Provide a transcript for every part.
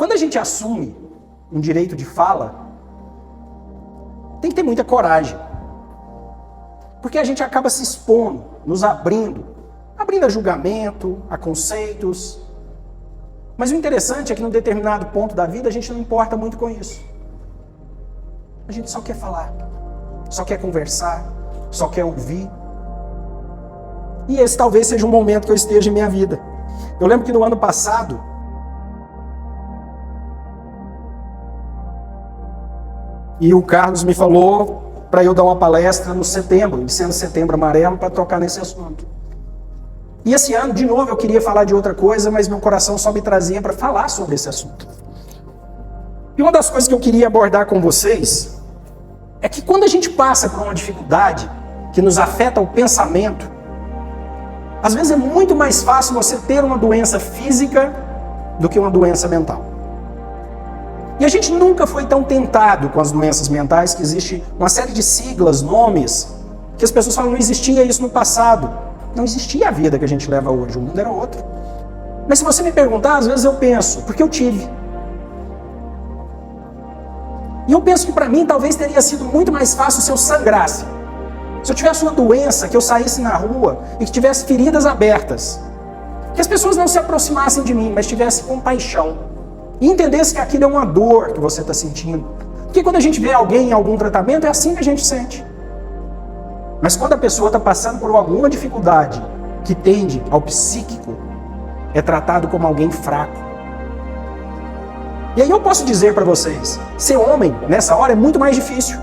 Quando a gente assume um direito de fala, tem que ter muita coragem. Porque a gente acaba se expondo, nos abrindo a julgamento, a conceitos. Mas o interessante é que num determinado ponto da vida a gente não importa muito com isso. A gente só quer falar, só quer conversar, só quer ouvir. E esse talvez seja um momento que eu esteja em minha vida. Eu lembro que no ano passado, e o Carlos me falou para eu dar uma palestra no setembro, sendo Setembro Amarelo, para tocar nesse assunto. E esse ano, de novo, eu queria falar de outra coisa, mas meu coração só me trazia para falar sobre esse assunto. E uma das coisas que eu queria abordar com vocês é que quando a gente passa por uma dificuldade que nos afeta o pensamento, às vezes é muito mais fácil você ter uma doença física do que uma doença mental. E a gente nunca foi tão tentado com as doenças mentais, que existe uma série de siglas, nomes, que as pessoas falam, não existia isso no passado. Não existia a vida que a gente leva hoje, o mundo era outro. Mas se você me perguntar, às vezes eu penso, porque eu tive. E eu penso que para mim talvez teria sido muito mais fácil se eu sangrasse. Se eu tivesse uma doença, que eu saísse na rua e que tivesse feridas abertas. Que as pessoas não se aproximassem de mim, mas tivessem compaixão. E entendesse que aquilo é uma dor que você está sentindo. Porque quando a gente vê alguém em algum tratamento, é assim que a gente sente. Mas quando a pessoa está passando por alguma dificuldade que tende ao psíquico, é tratado como alguém fraco. E aí eu posso dizer para vocês, ser homem nessa hora é muito mais difícil.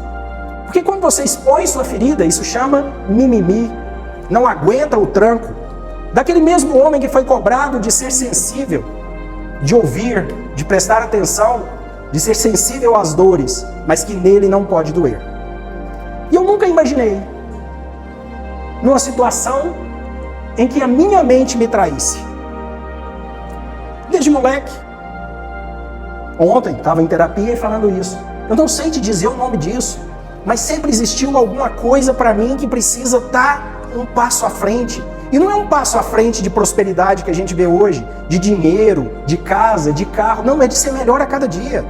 Porque quando você expõe sua ferida, isso chama mimimi, não aguenta o tranco. Daquele mesmo homem que foi cobrado de ser sensível, de ouvir, de prestar atenção, de ser sensível às dores, mas que nele não pode doer. E eu nunca imaginei numa situação em que a minha mente me traísse. Desde moleque. Ontem, estava em terapia e falando isso. Eu não sei te dizer o nome disso, mas sempre existiu alguma coisa para mim que precisa dar um passo à frente. E não é um passo à frente de prosperidade que a gente vê hoje, de dinheiro, de casa, de carro. Não, é de ser melhor a cada dia.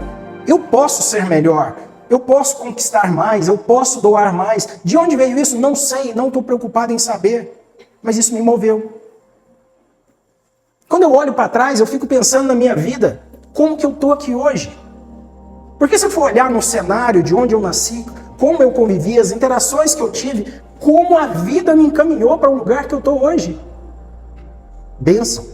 Eu posso ser melhor. Eu posso conquistar mais, eu posso doar mais. De onde veio isso? Não sei, não estou preocupado em saber. Mas isso me moveu. Quando eu olho para trás, eu fico pensando na minha vida, como que eu estou aqui hoje? Porque se eu for olhar no cenário de onde eu nasci, como eu convivi, as interações que eu tive, como a vida me encaminhou para o lugar que eu estou hoje. Bênção.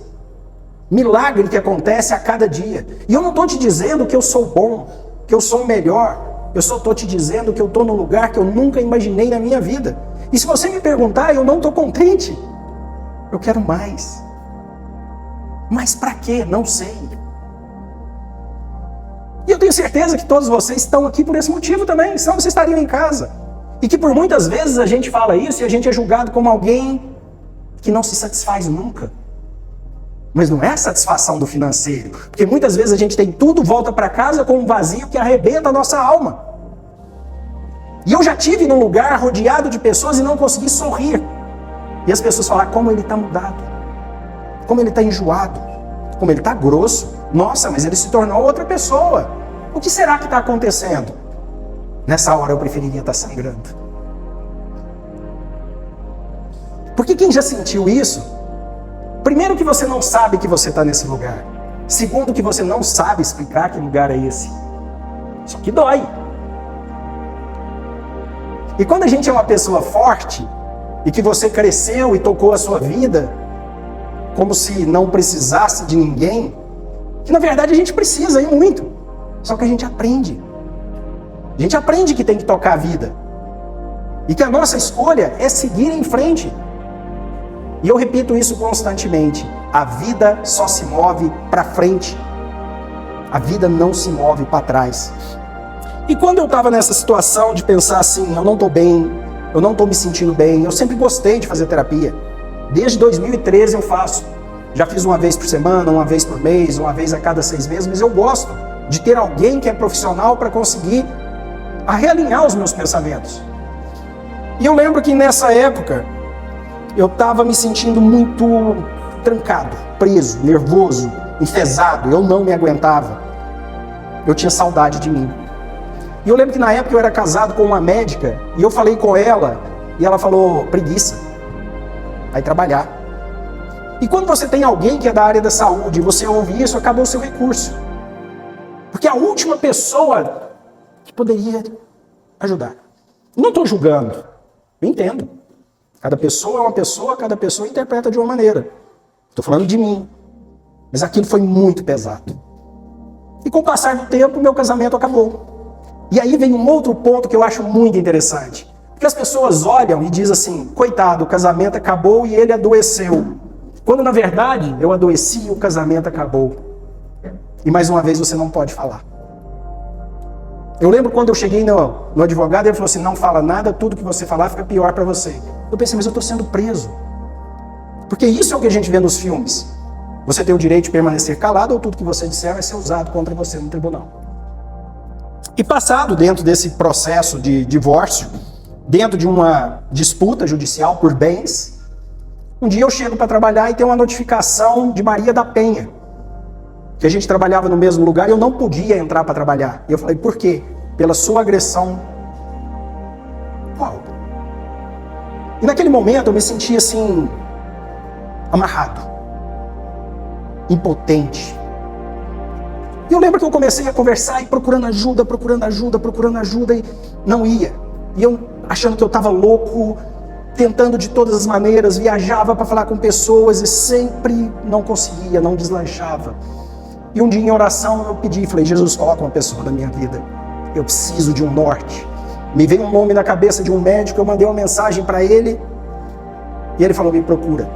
Milagre que acontece a cada dia. E eu não estou te dizendo que eu sou bom, que eu sou o melhor. Eu só estou te dizendo que eu estou num lugar que eu nunca imaginei na minha vida. E se você me perguntar, eu não estou contente. Eu quero mais. Mas para quê? Não sei. E eu tenho certeza que todos vocês estão aqui por esse motivo também, senão vocês estariam em casa. E que por muitas vezes a gente fala isso e a gente é julgado como alguém que não se satisfaz nunca. Mas não é a satisfação do financeiro. Porque muitas vezes a gente tem tudo, volta para casa com um vazio que arrebenta a nossa alma. E eu já tive num lugar rodeado de pessoas e não consegui sorrir. E as pessoas falam, como ele está mudado. Como ele está enjoado. Como ele está grosso. Nossa, mas ele se tornou outra pessoa. O que será que está acontecendo? Nessa hora eu preferiria estar sangrando. Porque quem já sentiu isso, primeiro que você não sabe que você está nesse lugar. Segundo que você não sabe explicar que lugar é esse. Só que dói. E quando a gente é uma pessoa forte, e que você cresceu e tocou a sua vida, como se não precisasse de ninguém, que na verdade a gente precisa e muito. Só que a gente aprende. A gente aprende que tem que tocar a vida. E que a nossa escolha é seguir em frente. E eu repito isso constantemente. A vida só se move para frente. A vida não se move para trás. E quando eu estava nessa situação de pensar assim, eu não estou bem, eu não estou me sentindo bem, eu sempre gostei de fazer terapia. Desde 2013 eu faço. Já fiz uma vez por semana, uma vez por mês, uma vez a cada 6 meses, mas eu gosto de ter alguém que é profissional para conseguir realinhar os meus pensamentos. E eu lembro que nessa época, eu estava me sentindo muito trancado, preso, nervoso, enfesado, eu não me aguentava. eu tinha saudade de mim. E eu lembro que na época eu era casado com uma médica, e eu falei com ela, e ela falou, preguiça, vai trabalhar. E quando você tem alguém que é da área da saúde, e você ouve isso, acabou o seu recurso. Porque a última pessoa que poderia ajudar. Não estou julgando, eu entendo. Cada pessoa é uma pessoa, cada pessoa interpreta de uma maneira. Estou falando de mim. Mas aquilo foi muito pesado. E com o passar do tempo, meu casamento acabou. E aí vem um outro ponto que eu acho muito interessante. Porque as pessoas olham e dizem assim, coitado, o casamento acabou e ele adoeceu. Quando na verdade, eu adoeci e o casamento acabou. E mais uma vez você não pode falar. Eu lembro quando eu cheguei no advogado, ele falou assim, não fala nada, tudo que você falar fica pior para você. Eu pensei, mas eu estou sendo preso. Porque isso é o que a gente vê nos filmes. Você tem o direito de permanecer calado ou tudo que você disser vai ser usado contra você no tribunal. E passado dentro desse processo de divórcio, dentro de uma disputa judicial por bens, um dia eu chego para trabalhar e tem uma notificação de Maria da Penha, que a gente trabalhava no mesmo lugar e eu não podia entrar para trabalhar. E eu falei, por quê? Pela sua agressão. Uau! E naquele momento eu me senti assim, amarrado, impotente. E eu lembro que eu comecei a conversar e procurando ajuda e não ia. E eu achando que eu estava louco, tentando de todas as maneiras, viajava para falar com pessoas e sempre não conseguia, não deslanchava. E um dia em oração eu pedi, falei, Jesus, coloca uma pessoa na minha vida. Eu preciso de um norte. Me veio um nome na cabeça de um médico, eu mandei uma mensagem para ele e ele falou, me procura.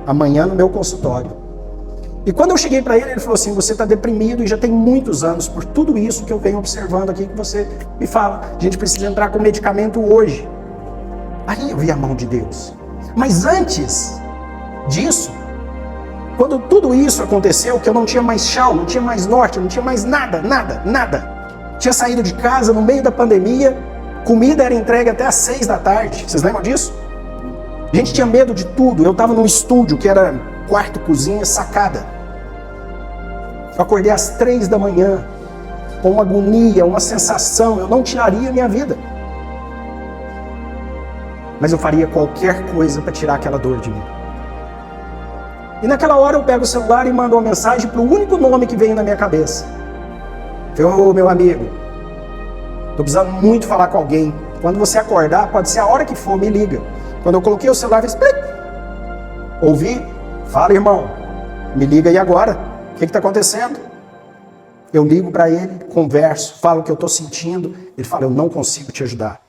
Amanhã no meu consultório. E quando eu cheguei para ele, ele falou assim, você está deprimido e já tem muitos anos por tudo isso que eu venho observando aqui que você me fala. A gente precisa entrar com medicamento hoje. Aí eu vi a mão de Deus. Mas antes disso, quando tudo isso aconteceu, que eu não tinha mais chão, não tinha mais norte, não tinha mais nada. Tinha saído de casa no meio da pandemia, comida era entregue até às 6 da tarde. Vocês lembram disso? A gente tinha medo de tudo. Eu estava num estúdio que era quarto, cozinha, sacada. Eu acordei às 3 da manhã, com uma agonia, uma sensação, eu não tiraria minha vida. Mas eu faria qualquer coisa para tirar aquela dor de mim. E naquela hora eu pego o celular e mando uma mensagem para o único nome que veio na minha cabeça. Ô, meu amigo, estou precisando muito falar com alguém. Quando você acordar, pode ser a hora que for, me liga. Quando eu coloquei o celular, fiz plic. Ouvi? Fala, irmão. Me liga aí agora. O que está acontecendo? Eu ligo para ele, converso, falo o que eu estou sentindo. Ele fala, eu não consigo te ajudar.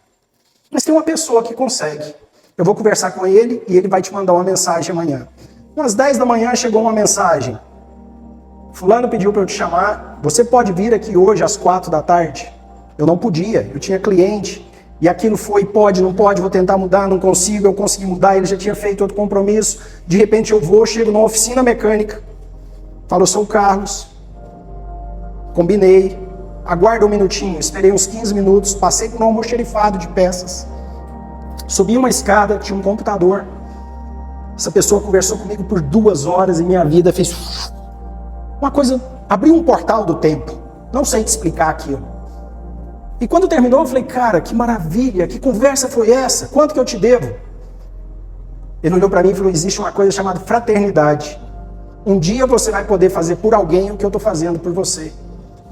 Mas tem uma pessoa que consegue. Eu vou conversar com ele e ele vai te mandar uma mensagem amanhã. Umas 10 da manhã chegou uma mensagem. Fulano pediu para eu te chamar. Você pode vir aqui hoje às 4 da tarde? Eu não podia, eu tinha cliente. E aquilo foi, pode, não pode, vou tentar mudar, não consigo, eu consegui mudar, ele já tinha feito outro compromisso. De repente eu vou, chego numa oficina mecânica. Falo, eu sou o Carlos. Combinei. Aguarda um minutinho, esperei uns 15 minutos, passei por um almoxerifado de peças. Subi uma escada, tinha um computador. Essa pessoa conversou comigo por 2 horas e minha vida fez uma coisa, abriu um portal do tempo. Não sei te explicar aquilo. E quando terminou, eu falei, cara, que maravilha, que conversa foi essa? Quanto que eu te devo? Ele olhou para mim e falou, existe uma coisa chamada fraternidade. Um dia você vai poder fazer por alguém o que eu estou fazendo por você.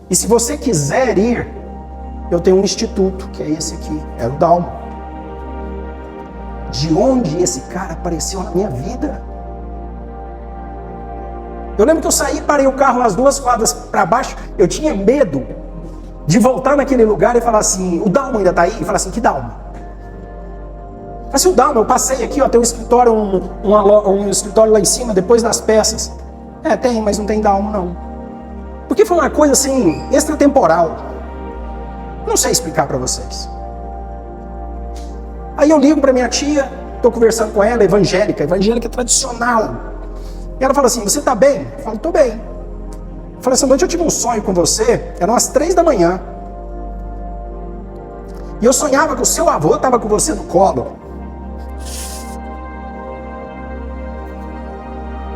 E se você quiser ir, eu tenho um instituto, que é esse aqui, era o Dalmo. De onde esse cara apareceu na minha vida? Eu lembro que eu saí, parei o carro umas 2 quadras para baixo, eu tinha medo de voltar naquele lugar e falar assim, o Dalmo ainda está aí? E falar assim, que Dalmo? Falei assim, o Dalmo, eu passei aqui, ó, tem um escritório, um escritório lá em cima, depois das peças. É, tem, mas não tem Dalmo não. Porque foi uma coisa assim, extratemporal. Não sei explicar para vocês. Aí eu ligo para minha tia, estou conversando com ela, evangélica tradicional. E ela fala assim, você está bem? Eu falo, estou bem. Eu falei, essa noite eu tive um sonho com você, eram as 3 da manhã. E eu sonhava que o seu avô estava com você no colo.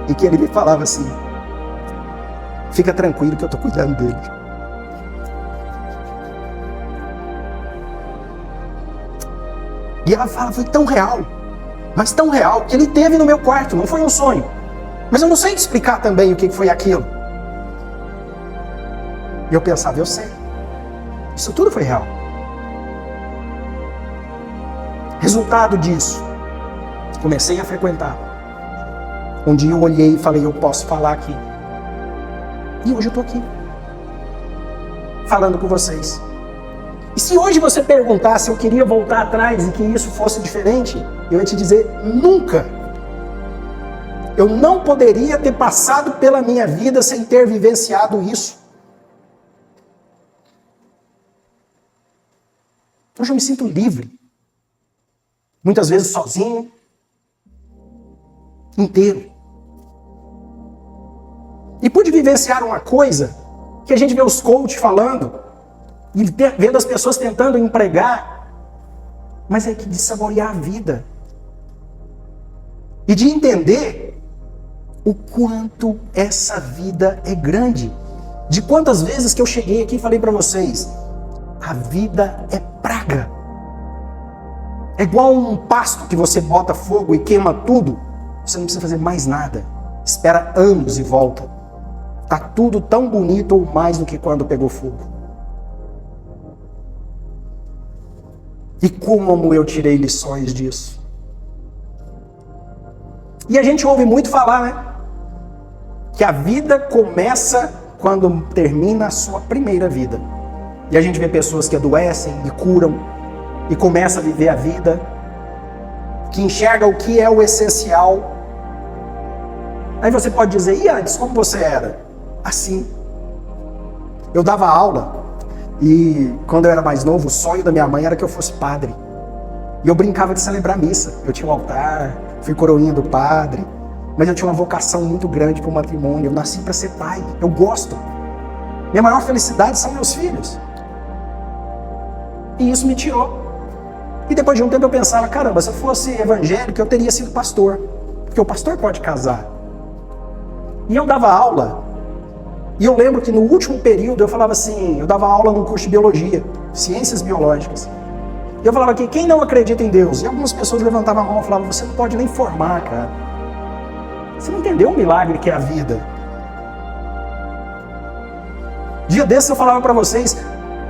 E que ele me falava assim, fica tranquilo que eu estou cuidando dele. E ela fala, foi tão real, mas tão real, que ele teve no meu quarto, não foi um sonho. Mas eu não sei te explicar também o que foi aquilo. E eu pensava, eu sei. Isso tudo foi real. Resultado disso, comecei a frequentar. Um dia eu olhei e falei, eu posso falar aqui. E hoje eu estou aqui, falando com vocês. E se hoje você perguntar se eu queria voltar atrás e que isso fosse diferente, eu ia te dizer, nunca. Eu não poderia ter passado pela minha vida sem ter vivenciado isso. Hoje eu me sinto livre. Muitas vezes sozinho, inteiro. E pude vivenciar uma coisa que a gente vê os coaches falando, e vendo as pessoas tentando empregar, mas é que de saborear a vida. E de entender o quanto essa vida é grande. De quantas vezes que eu cheguei aqui e falei para vocês, a vida é praga. É igual um pasto que você bota fogo e queima tudo. Você não precisa fazer mais nada. Espera anos e volta. Tá tudo tão bonito ou mais do que quando pegou fogo. E como eu tirei lições disso? E a gente ouve muito falar, né? Que a vida começa quando termina a sua primeira vida. E a gente vê pessoas que adoecem e curam e começam a viver a vida, que enxerga o que é o essencial. Aí você pode dizer, e antes, como você era? Assim. Eu dava aula e quando eu era mais novo, o sonho da minha mãe era que eu fosse padre. E eu brincava de celebrar missa. Eu tinha um altar, fui coroinha do padre, mas eu tinha uma vocação muito grande para o matrimônio. Eu nasci para ser pai. Eu gosto. Minha maior felicidade são meus filhos. E isso me tirou. E depois de um tempo eu pensava, caramba, se eu fosse evangélico, eu teria sido pastor. Porque o pastor pode casar. E eu dava aula. E eu lembro que no último período eu falava assim, eu dava aula num curso de biologia, ciências biológicas. E eu falava que quem não acredita em Deus? E algumas pessoas levantavam a mão e falavam, você não pode nem formar, cara. Você não entendeu o milagre que é a vida. Dia desses eu falava para vocês,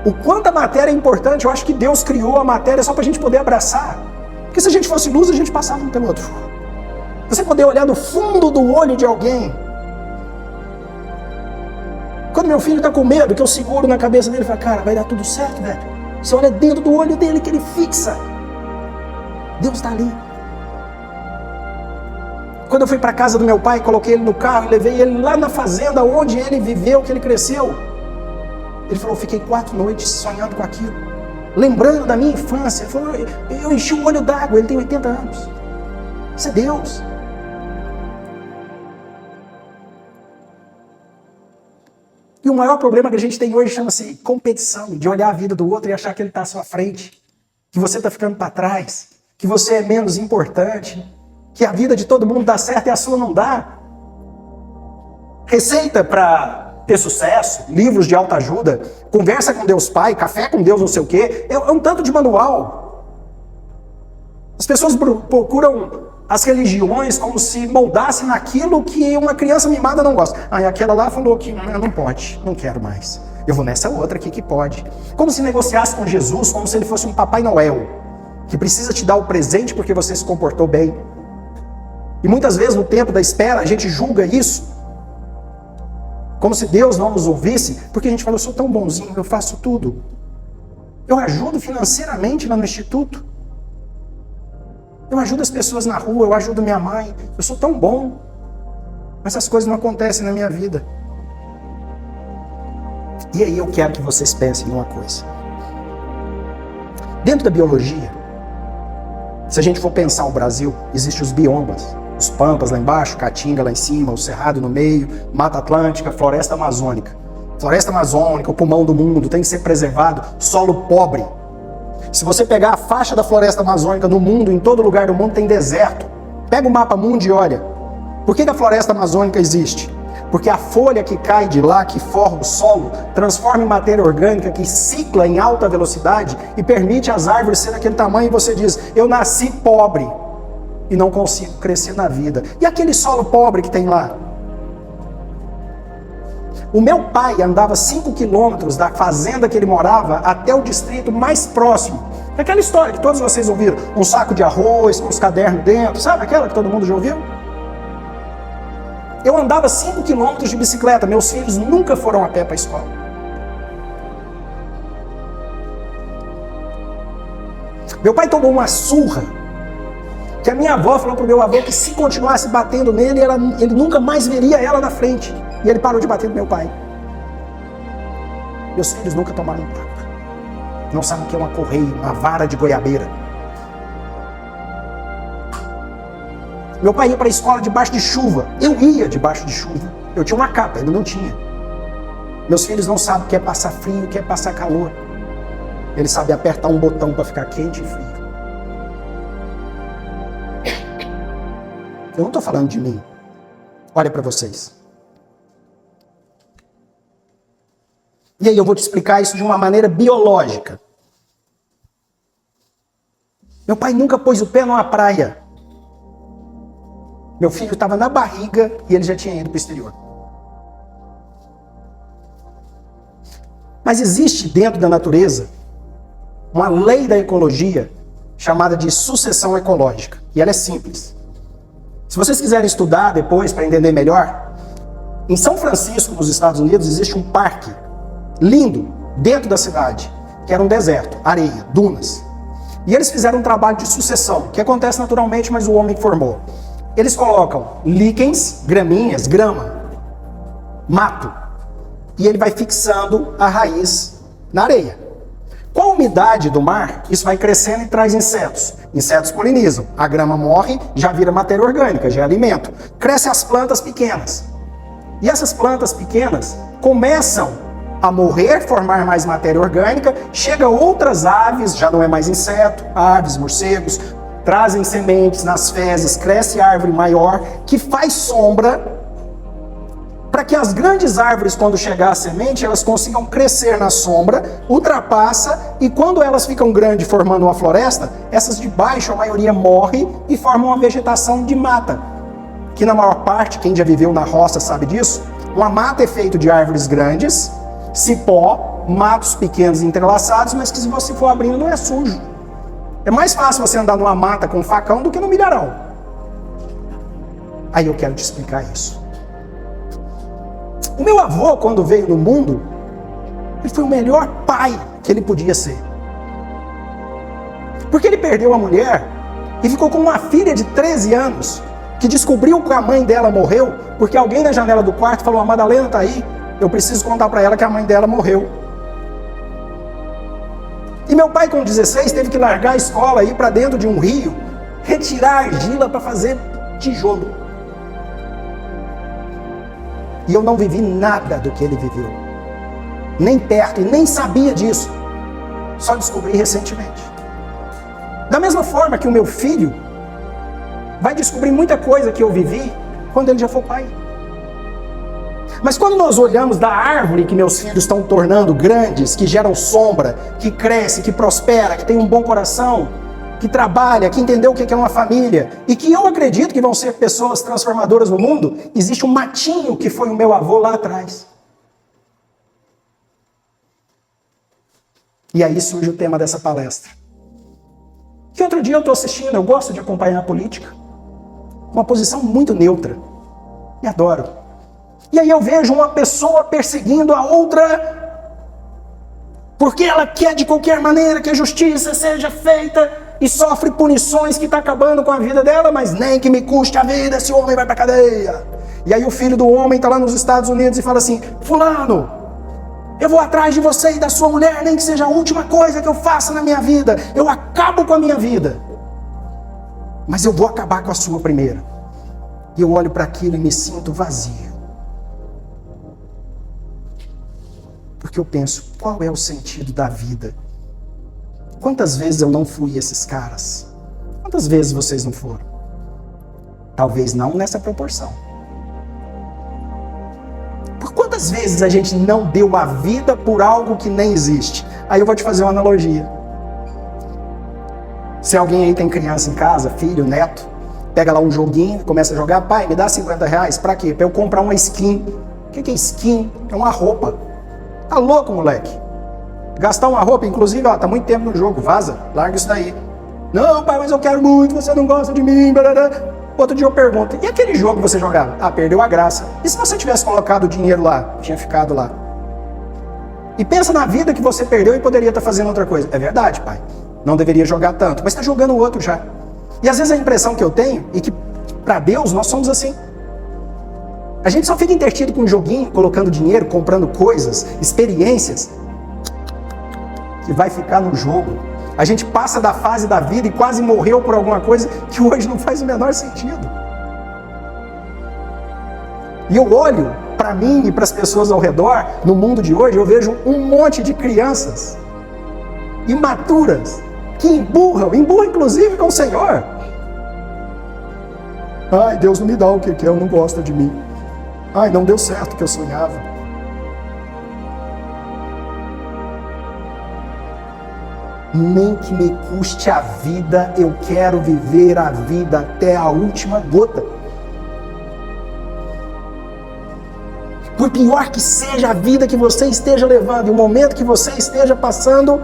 o quanto a matéria é importante. Eu acho que Deus criou a matéria só para a gente poder abraçar. Porque se a gente fosse luz, a gente passava um pelo outro. Você poder olhar no fundo do olho de alguém. Quando meu filho está com medo, que eu seguro na cabeça dele e falo, cara, vai dar tudo certo, velho. Você olha dentro do olho dele que ele fixa. Deus está ali. Quando eu fui para a casa do meu pai, coloquei ele no carro e levei ele lá na fazenda onde ele viveu, que ele cresceu. Ele falou, fiquei 4 noites sonhando com aquilo, lembrando da minha infância. Ele falou, eu enchi o olho d'água, ele tem 80 anos. Isso é Deus. E o maior problema que a gente tem hoje chama-se competição, de olhar a vida do outro e achar que ele está à sua frente, que você está ficando para trás, que você é menos importante, que a vida de todo mundo dá certo e a sua não dá. Receita para ter sucesso, livros de autoajuda, conversa com Deus Pai, café com Deus não sei o quê, é um tanto de manual. As pessoas procuram as religiões como se moldassem naquilo que uma criança mimada não gosta. Ah, e aquela lá falou que não pode, não quero mais. Eu vou nessa outra aqui que pode. Como se negociasse com Jesus, como se ele fosse um Papai Noel, que precisa te dar o presente porque você se comportou bem. E muitas vezes no tempo da espera a gente julga isso, como se Deus não nos ouvisse, porque a gente fala, eu sou tão bonzinho, eu faço tudo. Eu ajudo financeiramente lá no instituto. Eu ajudo as pessoas na rua, eu ajudo minha mãe. Eu sou tão bom. Mas essas coisas não acontecem na minha vida. E aí eu quero que vocês pensem numa coisa. Dentro da biologia, se a gente for pensar o Brasil, existem os biomas. Os pampas lá embaixo, Caatinga lá em cima, o Cerrado no meio, Mata Atlântica, Floresta Amazônica. Floresta Amazônica, o pulmão do mundo, tem que ser preservado, solo pobre. Se você pegar a faixa da Floresta Amazônica no mundo, em todo lugar do mundo tem deserto. Pega o mapa mundo e olha. Por que a Floresta Amazônica existe? Porque a folha que cai de lá, que forra o solo, transforma em matéria orgânica que cicla em alta velocidade e permite às árvores serem daquele tamanho, e você diz, eu nasci pobre e não consigo crescer na vida. E aquele solo pobre que tem lá? O meu pai andava 5 quilômetros da fazenda que ele morava até o distrito mais próximo. Aquela história que todos vocês ouviram, um saco de arroz com os cadernos dentro, sabe aquela que todo mundo já ouviu? Eu andava 5 quilômetros de bicicleta, meus filhos nunca foram a pé para a escola. Meu pai tomou uma surra, que a minha avó falou para o meu avô que se continuasse batendo nele, ele nunca mais veria ela na frente. E ele parou de bater no meu pai. Meus filhos nunca tomaram um tapa. Não sabem o que é uma correia, uma vara de goiabeira. Meu pai ia para a escola debaixo de chuva. Eu ia debaixo de chuva. Eu tinha uma capa, ele não tinha. Meus filhos não sabem o que é passar frio, o que é passar calor. Eles sabem apertar um botão para ficar quente e frio. Eu não estou falando de mim. Olha para vocês. E aí eu vou te explicar isso de uma maneira biológica. Meu pai nunca pôs o pé numa praia. Meu filho estava na barriga e ele já tinha ido para o exterior. Mas existe dentro da natureza uma lei da ecologia chamada de sucessão ecológica. E ela é simples. Se vocês quiserem estudar depois para entender melhor, em São Francisco, nos Estados Unidos, existe um parque lindo, dentro da cidade, que era um deserto, areia, dunas. E eles fizeram um trabalho de sucessão, que acontece naturalmente, mas o homem formou. Eles colocam líquens, graminhas, grama, mato, e ele vai fixando a raiz na areia. Com a umidade do mar, isso vai crescendo e traz insetos. Insetos polinizam, a grama morre, já vira matéria orgânica, já é alimento. Crescem as plantas pequenas. E essas plantas pequenas começam a morrer, formar mais matéria orgânica, chega outras aves, já não é mais inseto, aves, morcegos, trazem sementes nas fezes, cresce árvore maior, que faz sombra, para que as grandes árvores, quando chegar a semente, elas consigam crescer na sombra, ultrapassa, e quando elas ficam grandes, formando uma floresta, essas de baixo, a maioria morre e formam uma vegetação de mata, que na maior parte, quem já viveu na roça sabe disso, uma mata é feita de árvores grandes, cipó, matos pequenos entrelaçados, mas que se você for abrindo não é sujo. É mais fácil você andar numa mata com um facão do que no milharal. Aí eu quero te explicar isso. O meu avô, quando veio no mundo, ele foi o melhor pai que ele podia ser. Porque ele perdeu a mulher e ficou com uma filha de 13 anos, que descobriu que a mãe dela morreu, porque alguém na janela do quarto falou, a Madalena está aí, eu preciso contar para ela que a mãe dela morreu. E meu pai, com 16, teve que largar a escola e ir para dentro de um rio, retirar argila para fazer tijolo. E eu não vivi nada do que ele viveu. Nem perto, e nem sabia disso. Só descobri recentemente. Da mesma forma que o meu filho vai descobrir muita coisa que eu vivi quando ele já for pai. Mas quando nós olhamos da árvore que meus filhos estão tornando grandes, que geram sombra, que cresce, que prospera, que tem um bom coração, que trabalha, que entendeu o que é uma família, e que eu acredito que vão ser pessoas transformadoras no mundo, existe um matinho que foi o meu avô lá atrás. E aí surge o tema dessa palestra. Que outro dia eu estou assistindo, eu gosto de acompanhar a política, uma posição muito neutra, e adoro. E aí eu vejo uma pessoa perseguindo a outra, porque ela quer de qualquer maneira que a justiça seja feita, e sofre punições que está acabando com a vida dela, mas nem que me custe a vida, esse homem vai para a cadeia. E aí o filho do homem está lá nos Estados Unidos e fala assim, fulano, eu vou atrás de você e da sua mulher, nem que seja a última coisa que eu faça na minha vida, eu acabo com a minha vida, mas eu vou acabar com a sua primeiro. E eu olho para aquilo e me sinto vazio. Porque eu penso, qual é o sentido da vida? Quantas vezes eu não fui esses caras? Quantas vezes vocês não foram? Talvez não nessa proporção. Quantas vezes a gente não deu a vida por algo que nem existe? Aí eu vou te fazer uma analogia. Se alguém aí tem criança em casa, filho, neto, pega lá um joguinho, começa a jogar, pai, me dá R$50, pra quê? Pra eu comprar uma skin. O que é skin? É uma roupa. Tá louco, moleque? Gastar uma roupa, inclusive, ó, tá muito tempo no jogo, vaza, larga isso daí. Não, pai, mas eu quero muito, você não gosta de mim, blá, blá, blá. Outro dia eu pergunto, e aquele jogo que você jogava? Ah, perdeu a graça. E se você tivesse colocado o dinheiro lá, tinha ficado lá? E pensa na vida que você perdeu e poderia estar fazendo outra coisa. É verdade, pai, não deveria jogar tanto, mas está jogando o outro já. E às vezes a impressão que eu tenho é que para Deus nós somos assim. A gente só fica entretido com um joguinho, colocando dinheiro, comprando coisas, experiências, que vai ficar no jogo. A gente passa da fase da vida e quase morreu por alguma coisa que hoje não faz o menor sentido. E eu olho para mim e para as pessoas ao redor, no mundo de hoje, eu vejo um monte de crianças imaturas, que emburram inclusive com o Senhor. Ai, Deus não me dá o que quer, não gosta de mim. Ai, não deu certo o que eu sonhava. Nem que me custe a vida, eu quero viver a vida até a última gota. Por pior que seja a vida que você esteja levando, e o momento que você esteja passando,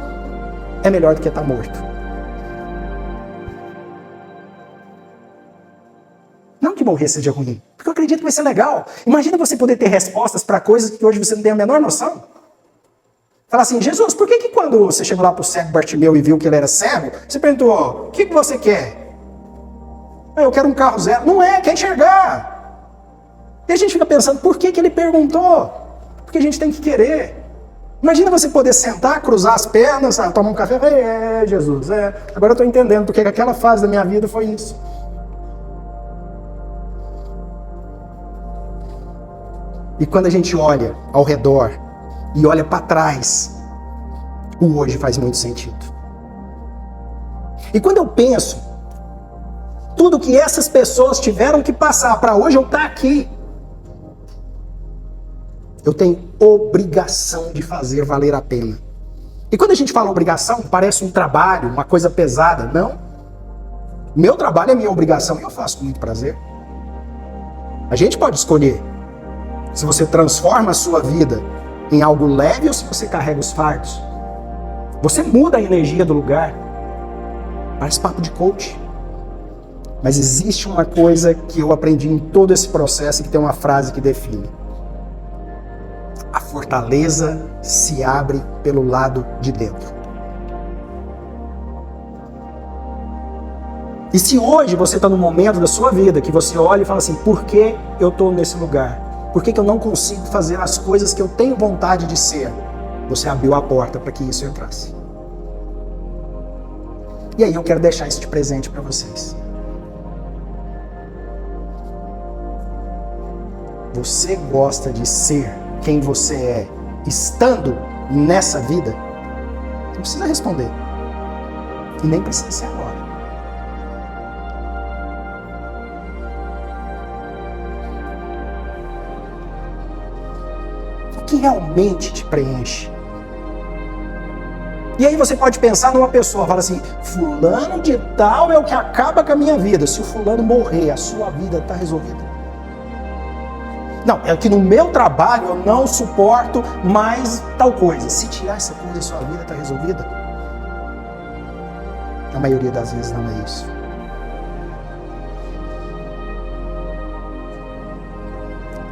é melhor do que estar morto. Não que morrer seja ruim, porque eu acredito que vai ser legal. Imagina você poder ter respostas para coisas que hoje você não tem a menor noção. Fala assim, Jesus, por que quando você chegou lá para o cego Bartimeu e viu que ele era cego, você perguntou, o que você quer? Eu quero um carro zero. Não é, quer enxergar. E a gente fica pensando, por que ele perguntou? Porque a gente tem que querer. Imagina você poder sentar, cruzar as pernas, tomar um café, Jesus, agora eu estou entendendo porque aquela fase da minha vida foi isso. E quando a gente olha ao redor e olha para trás, o hoje faz muito sentido. E quando eu penso, tudo que essas pessoas tiveram que passar para hoje eu estar aqui, eu tenho obrigação de fazer valer a pena. E quando a gente fala obrigação, parece um trabalho, uma coisa pesada. Não. Meu trabalho é minha obrigação e eu faço com muito prazer. A gente pode escolher se você transforma a sua vida em algo leve ou se você carrega os fardos. Você muda a energia do lugar. Parece papo de coach. Mas existe uma coisa que eu aprendi em todo esse processo e que tem uma frase que define. A fortaleza se abre pelo lado de dentro. E se hoje você está num momento da sua vida que você olha e fala assim, por que eu estou nesse lugar? Por que eu não consigo fazer as coisas que eu tenho vontade de ser? Você abriu a porta para que isso entrasse. E aí eu quero deixar esse presente para vocês. Você gosta de ser quem você é, estando nessa vida? Não precisa responder. E nem precisa ser agora. O que realmente te preenche? E aí você pode pensar numa pessoa, fala assim, fulano de tal é o que acaba com a minha vida. Se o fulano morrer, a sua vida está resolvida. Não, é que no meu trabalho eu não suporto mais tal coisa. Se tirar essa coisa, a sua vida está resolvida? A maioria das vezes não é isso.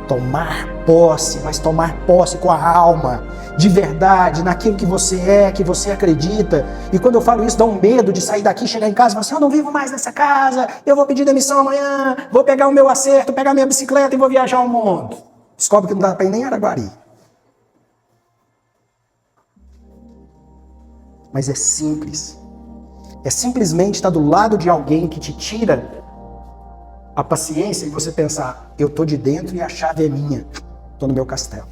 Tomar posse, mas tomar posse com a alma, de verdade, naquilo que você é, que você acredita. E quando eu falo isso, dá um medo de sair daqui, chegar em casa e falar assim, eu não vivo mais nessa casa, eu vou pedir demissão amanhã, vou pegar o meu acerto, pegar minha bicicleta e vou viajar ao mundo. Descobre que não dá para ir nem em Araguari. Mas é simples. É simplesmente estar do lado de alguém que te tira a paciência e você pensar, eu tô de dentro e a chave é minha, tô no meu castelo.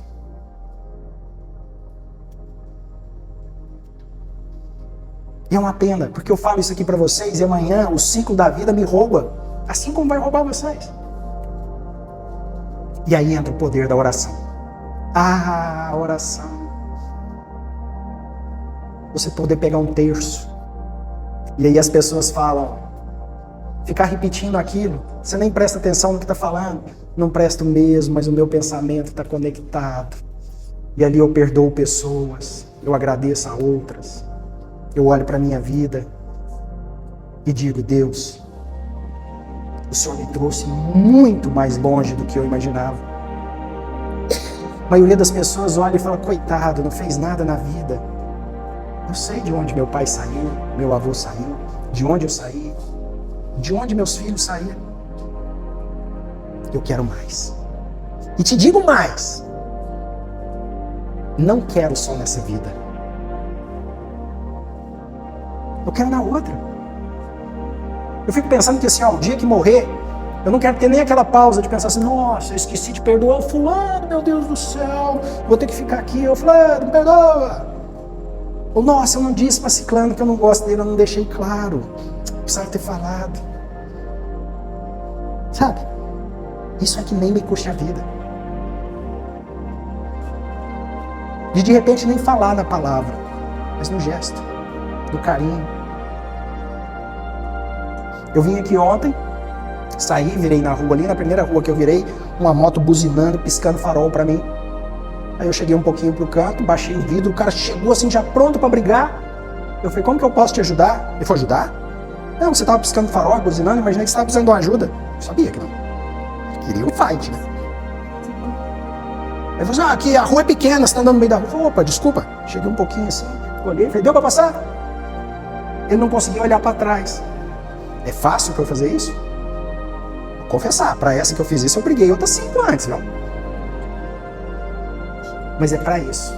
E é uma pena, porque eu falo isso aqui para vocês e amanhã o ciclo da vida me rouba, assim como vai roubar vocês. E aí entra o poder da oração. Ah, a oração. Você poder pegar um terço. E aí as pessoas falam, ficar repetindo aquilo, você nem presta atenção no que está falando. Não presto mesmo, mas o meu pensamento está conectado. E ali eu perdoo pessoas, eu agradeço a outras. Eu olho para a minha vida e digo, Deus, o Senhor me trouxe muito mais longe do que eu imaginava. A maioria das pessoas olha e fala, coitado, não fez nada na vida. Eu sei de onde meu pai saiu, meu avô saiu, de onde eu saí, de onde meus filhos saíram. Eu quero mais. E te digo mais. Não quero só nessa vida. Eu quero na outra. Eu fico pensando que assim, ó, o dia que morrer, eu não quero ter nem aquela pausa de pensar assim, nossa, eu esqueci de perdoar o fulano, meu Deus do céu, vou ter que ficar aqui, ô fulano, me perdoa. Ou, nossa, eu não disse para ciclano que eu não gosto dele, eu não deixei claro. Precisava ter falado. Sabe? Isso é que nem me custa a vida. De repente nem falar na palavra, mas no gesto, no carinho. Eu vim aqui ontem, saí, virei na rua ali, na primeira rua que eu virei, uma moto buzinando, piscando farol para mim. Aí eu cheguei um pouquinho pro canto, baixei o vidro, o cara chegou assim já pronto para brigar. Eu falei, como que eu posso te ajudar? Ele falou, ajudar? Não, você tava piscando farol, buzinando, imaginei que você tava precisando de uma ajuda. Eu sabia que não. Eu queria um fight, né? Ele falou assim, aqui a rua é pequena, você tá andando no meio da rua. Eu falei, opa, desculpa. Cheguei um pouquinho assim, olhei, falei, deu para passar? Ele não conseguia olhar para trás. É fácil para eu fazer isso? Vou confessar, para essa que eu fiz isso eu briguei outras 5 antes, viu? Mas é para isso.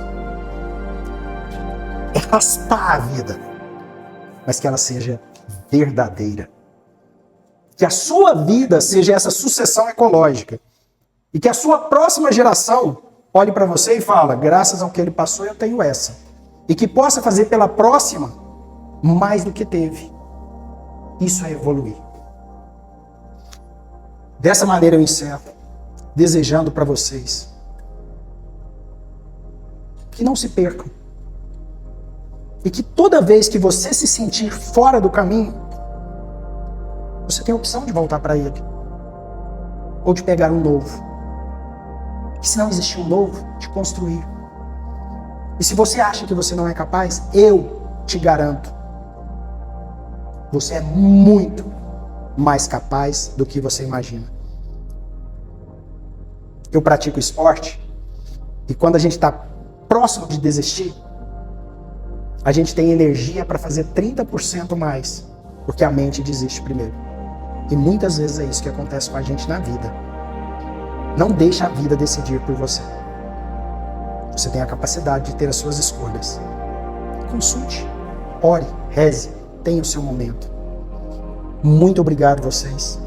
É raspar a vida, mas que ela seja verdadeira. Que a sua vida seja essa sucessão ecológica. E que a sua próxima geração olhe para você e fala, graças ao que ele passou, eu tenho essa. E que possa fazer pela próxima mais do que teve. Isso é evoluir. Dessa maneira eu encerro, desejando para vocês que não se percam. E que toda vez que você se sentir fora do caminho, você tem a opção de voltar para ele. Ou de pegar um novo. E se não existir um novo, de construir. E se você acha que você não é capaz, eu te garanto. Você é muito mais capaz do que você imagina. Eu pratico esporte e quando a gente está próximo de desistir, a gente tem energia para fazer 30% mais, porque a mente desiste primeiro. E muitas vezes é isso que acontece com a gente na vida. Não deixe a vida decidir por você. Você tem a capacidade de ter as suas escolhas. Consulte, ore, reze, tenha o seu momento. Muito obrigado vocês.